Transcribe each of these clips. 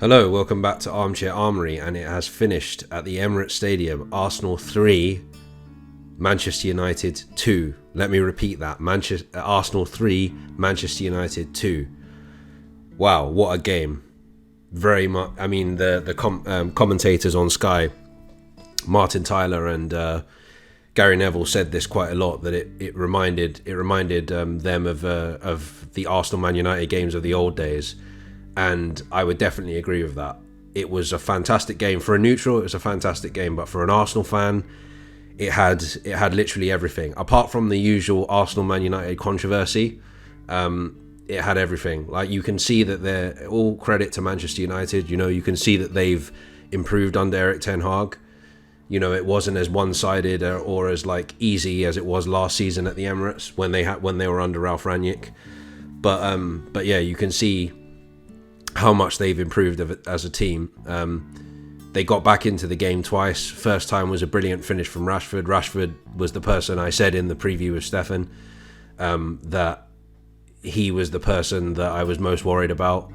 Hello, welcome back to Armchair Armory, and it has finished at the Emirates Stadium. Arsenal 3, Manchester United 2. Let me repeat that. Arsenal 3, Manchester United 2. Wow, what a game. Very much. I mean, the commentators on Sky, Martin Tyler and Gary Neville, said this quite a lot, that it reminded them of the Arsenal Man United games of the old days. And I would definitely agree with that. It was a fantastic game. For a neutral, it was a fantastic game. But for an Arsenal fan, it had literally everything. Apart from the usual Arsenal Man United controversy, it had everything. Like, you can see that they're all credit to Manchester United. You know, you can see that they've improved under Erik ten Hag. You know, it wasn't as one-sided or as like easy as it was last season at the Emirates when they were under Ralf Rangnick. But yeah, you can see how much they've improved as a team. They got back into the game twice. First time was a brilliant finish from Rashford. Rashford was the person I said in the preview with Stefan, that he was the person that I was most worried about.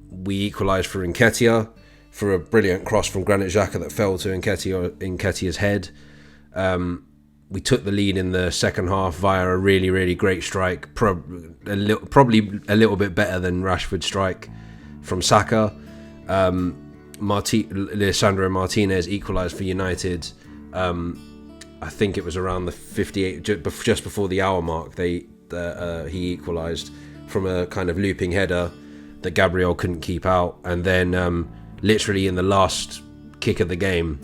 We equalised for Nketiah for a brilliant cross from Granit Xhaka that fell to Nketiah's head. We took the lead in the second half via a really, really great strike, probably a little bit better than Rashford's strike from Saka. Lisandro Martinez equalised for United. I think it was around the 58, just before the hour mark. He equalised from a kind of looping header that Gabriel couldn't keep out, and then literally in the last kick of the game,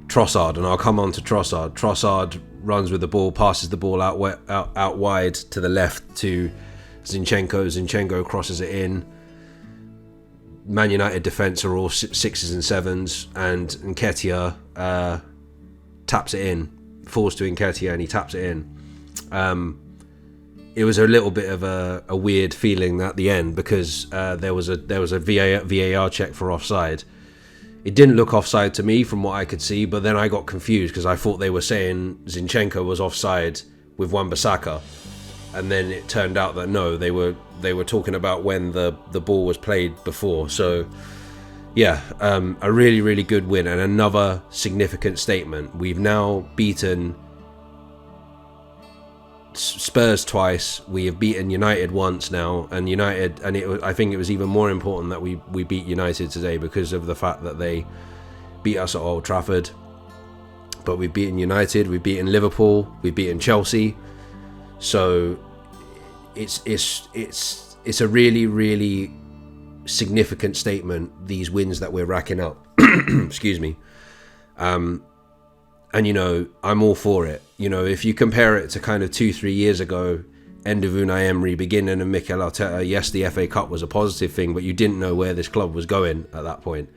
Trossard, and I'll come on to Trossard. Trossard runs with the ball, passes the ball out wide to the left to Zinchenko. Zinchenko crosses it in. Man United defence are all sixes and sevens, and Nketiah taps it in, falls to Nketiah, and he taps it in. It was a little bit of a weird feeling at the end because there was a VAR check for offside. It didn't look offside to me from what I could see, but then I got confused because I thought they were saying Zinchenko was offside with Wan-Bissaka, and then it turned out that no, they were talking about when the ball was played before. So yeah, a really, really good win and another significant statement. We've now beaten Spurs twice. We have beaten United once now, and I think it was even more important that we beat United today because of the fact that they beat us at Old Trafford. But we've beaten United, we've beaten Liverpool, we've beaten Chelsea. So it's a really, really significant statement, these wins that we're racking up. Excuse me. And, you know, I'm all for it. You know, if you compare it to kind of 2-3 years ago, end of Unai Emery, beginning of Mikel Arteta, yes, the FA Cup was a positive thing, but you didn't know where this club was going at that point.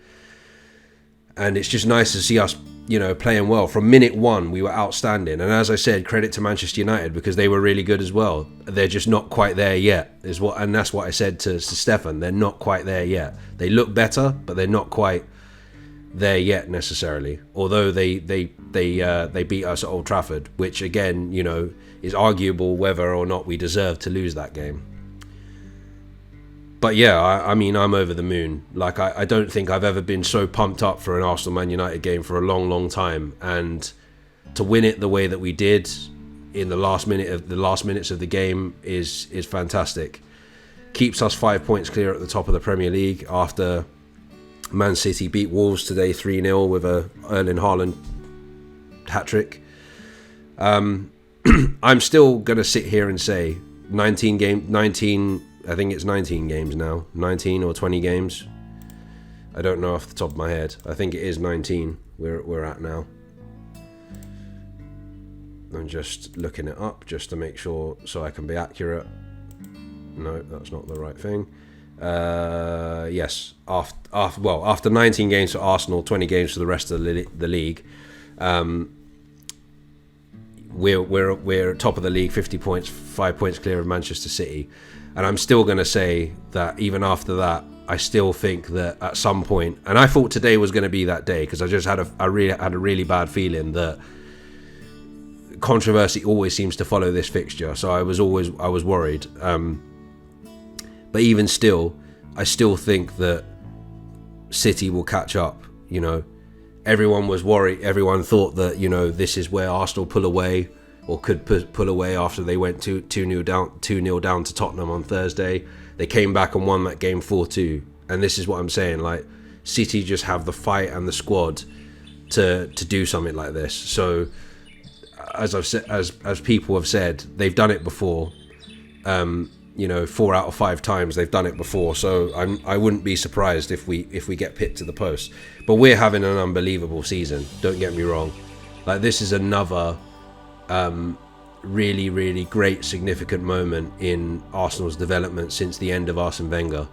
And it's just nice to see us, you know, playing well. From minute one, we were outstanding. And as I said, credit to Manchester United because they were really good as well. They're just not quite there yet, and that's what I said to Stefan. They're not quite there yet. They look better, but they're not quite there yet necessarily, although they beat us at Old Trafford, which again, you know, is arguable whether or not we deserve to lose that game. But yeah, I mean, I'm over the moon. Like, I don't think I've ever been so pumped up for an Arsenal Man United game for a long, long time, and to win it the way that we did in the last minutes of the game is fantastic. Keeps us 5 points clear at the top of the Premier League after Man City beat Wolves today 3-0 with a Erling Haaland hat-trick. I'm still going to sit here and say 19, I think it's 19 games now, 19 or 20 games. I don't know off the top of my head. I think it is 19 we're at now. I'm just looking it up just to make sure so I can be accurate. No, that's not the right thing. Yes, after 19 games for Arsenal, 20 games for the rest of the league, we're top of the league, 50 points, 5 points clear of Manchester City, and I'm still going to say that even after that, I still think that at some point, and I thought today was going to be that day because I just had a really bad feeling that controversy always seems to follow this fixture, so I was worried. But even still, I still think that City will catch up. Everyone was worried. Everyone thought that this is where Arsenal pull away, or could pull away after they went 2-0 down to Tottenham on Thursday. They came back and won that game 4-2. And this is what I'm saying. Like, City just have the fight and the squad to do something like this. So, as I've said, as people have said, they've done it before. 4 out of 5 times they've done it before. So I wouldn't be surprised if we get pipped to the post. But we're having an unbelievable season. Don't get me wrong. Like, this is another really, really great, significant moment in Arsenal's development since the end of Arsene Wenger.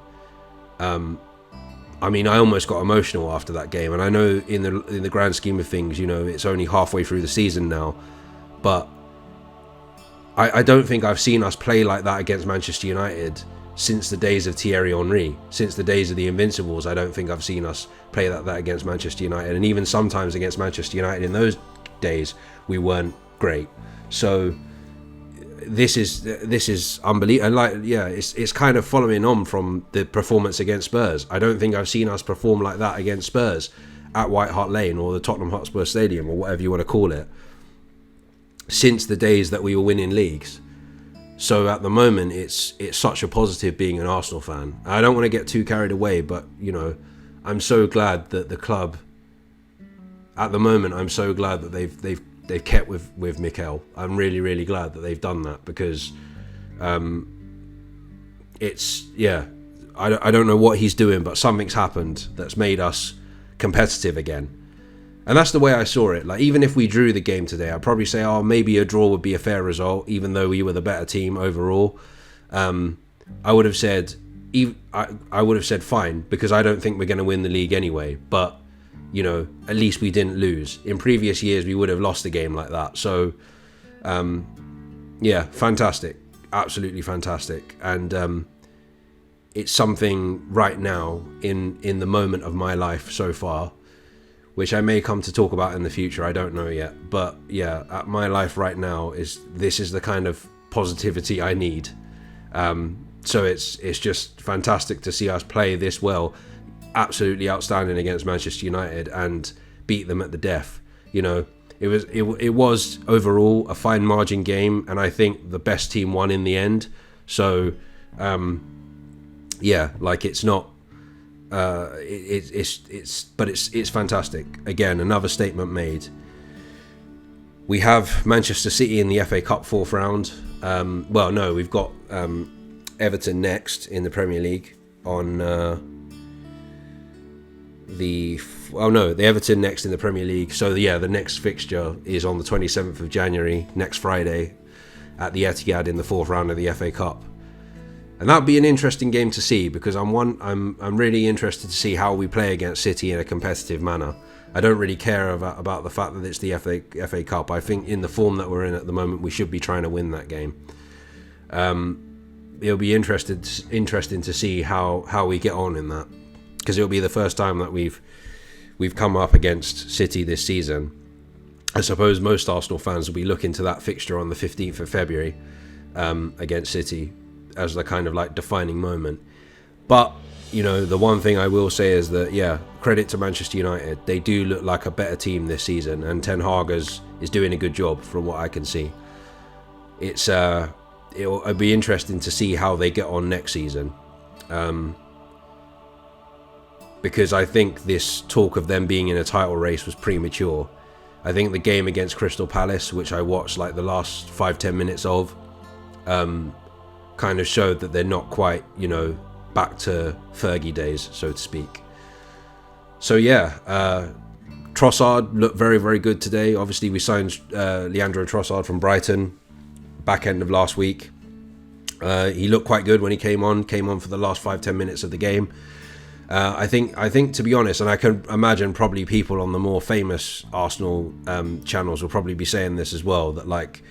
I almost got emotional after that game, and I know in the grand scheme of things, it's only halfway through the season now, but I don't think I've seen us play like that against Manchester United since the days of Thierry Henry, since the days of the Invincibles. I don't think I've seen us play like that against Manchester United, and even sometimes against Manchester United in those days we weren't great. So this is unbelievable, and it's kind of following on from the performance against Spurs. I don't think I've seen us perform like that against Spurs at White Hart Lane or the Tottenham Hotspur Stadium or whatever you want to call it since the days that we were winning leagues. So at the moment it's such a positive being an Arsenal fan. I don't want to get too carried away, but I'm so glad that the club at the moment, I'm so glad that they've kept with Mikel. I'm really, really glad that they've done that, because I don't know what he's doing, but something's happened that's made us competitive again. And that's the way I saw it. Like, even if we drew the game today, I'd probably say, maybe a draw would be a fair result, even though we were the better team overall. I would have said fine, because I don't think we're going to win the league anyway. But at least we didn't lose. In previous years, we would have lost a game like that. So, fantastic. Absolutely fantastic. And it's something right now in the moment of my life so far, which I may come to talk about in the future. I don't know yet. But yeah, at my life right now, this is the kind of positivity I need. So it's just fantastic to see us play this well. Absolutely outstanding against Manchester United and beat them at the death. It was overall a fine margin game, and I think the best team won in the end. So it's not it's fantastic. Again, another statement made. We have Manchester City in the FA Cup 4th round. We've got Everton next in the Premier League on the Everton next in the Premier League. So the next fixture is on the 27th of January, next Friday, at the Etihad in the 4th round of the FA Cup. And that'll be an interesting game to see, because I'm really interested to see how we play against City in a competitive manner. I don't really care about the fact that it's the FA Cup. I think in the form that we're in at the moment, we should be trying to win that game. It'll be interesting to see how we get on in that, because it'll be the first time that we've come up against City this season. I suppose most Arsenal fans will be looking to that fixture on the 15th of February against City as the kind of like defining moment. But the one thing I will say is that credit to Manchester United. They do look like a better team this season, and Ten Hag is doing a good job from what I can see. It'll be interesting to see how they get on next season, because I think this talk of them being in a title race was premature. I think the game against Crystal Palace, which I watched like the last 5-10 minutes of, kind of showed that they're not quite, back to Fergie days, so to speak. So Trossard looked very, very good today. Obviously, we signed Leandro Trossard from Brighton back end of last week. He looked quite good when he came on for the last 5-10 minutes of the game. I think to be honest, and I can imagine probably people on the more famous Arsenal channels will probably be saying this as well, that like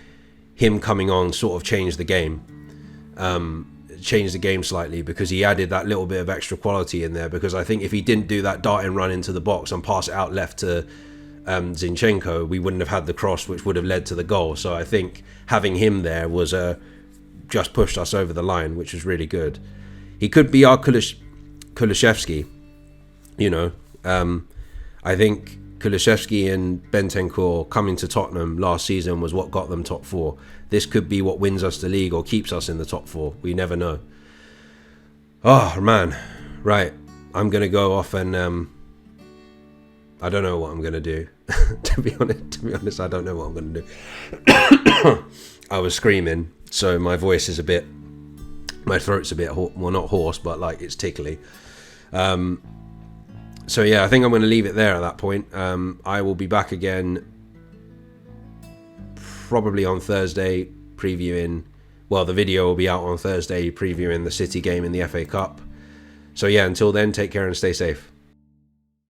him coming on sort of changed the game slightly, because he added that little bit of extra quality in there. Because I think if he didn't do that darting run into the box and pass it out left to Zinchenko, we wouldn't have had the cross which would have led to the goal. So I think having him there was just pushed us over the line, which was really good. He could be our Kulusevski, you know, I think Kulusevski and Bentancur coming to Tottenham last season was what got them top 4. This could be what wins us the league or keeps us in the top 4. We never know. Oh, man. Right. I'm going to go off and I don't know what I'm going to do. to be honest, I don't know what I'm going to do. I was screaming, so my voice is my throat's a bit, well, not hoarse, but like it's tickly. So yeah, I think I'm going to leave it there at that point. I will be back again probably on Thursday previewing, well, the video will be out on Thursday previewing the City game in the FA Cup. So yeah, until then, take care and stay safe.